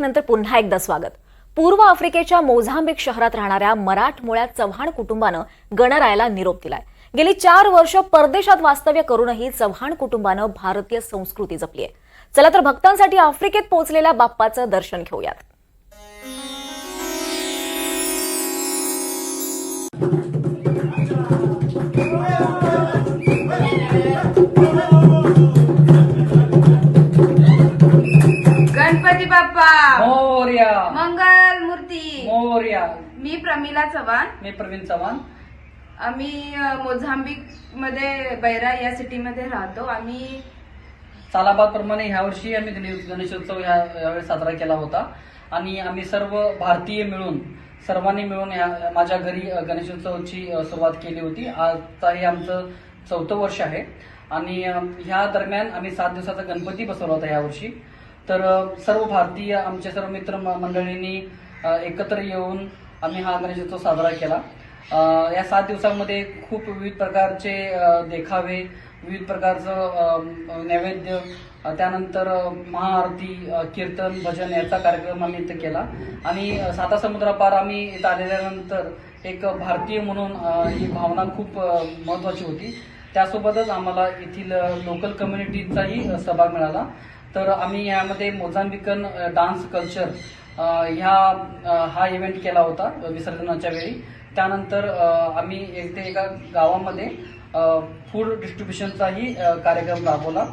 नंतर पुन्हा एकदा स्वागत। पूर्व आफ्रिकेच्या मोझांबिक शहरात राहणाऱ्या मराठमोळ्या चव्हाण कुटुंबानं गणरायाला निरोप दिलाय। गेली 4 वर्ष परदेशात वास्तव्य करूनही चव्हाण कुटुंबानं भारतीय संस्कृती जपली आहे। चला तर भक्तांसाठी आफ्रिकेत पोहोचलेल्या बाप्पाचं दर्शन घेऊयात। गणपती बाप्पा मोरया मंगल मूर्ती मोरया। मी प्रमिला चव्हाण, मी प्रवीण चव्हाण। आम्ही मोझांबिक मध्ये बैरा या सिटी मध्ये राहतो। आम्ही सालाबाद प्रमाणे ह्या वर्षी आम्ही गणेशोत्सव यावेळी साजरा केला होता आणि आम्ही सर्व भारतीय मिळून सर्वांनी मिळून माझ्या घरी गणेशोत्सवाची सुरुवात केली होती। आता हे आमचं 4थं वर्ष आहे आणि ह्या दरम्यान आम्ही 7 दिवसाचा गणपती बसवला होता यावर्षी। तर सर्व भारतीय आमच्या सर्व मित्र मंडळींनी एकत्र येऊन आम्ही हा गणेशोत्सव साजरा केला। या 7 दिवसांमध्ये खूप विविध प्रकारचे देखावे, विविध प्रकारचं नैवेद्य, त्यानंतर महाआरती, कीर्तन, भजन याचा कार्यक्रम आम्ही इथं केला आणि साता समुद्रापार आम्ही इथं आलेल्यानंतर एक भारतीय म्हणून ही भावना खूप महत्त्वाची होती। त्यासोबतच आम्हाला येथील लोकल कम्युनिटीचाही सहभाग मिळाला। तर आम्ही यामध्ये मोझांबिकन डान्स कल्चर हा इव्हेंट केला होता विसर्जनाच्या वेळी। त्यानंतर आम्ही एका गावामध्ये फूड डिस्ट्रीब्युशनचाही कार्यक्रम राबवला।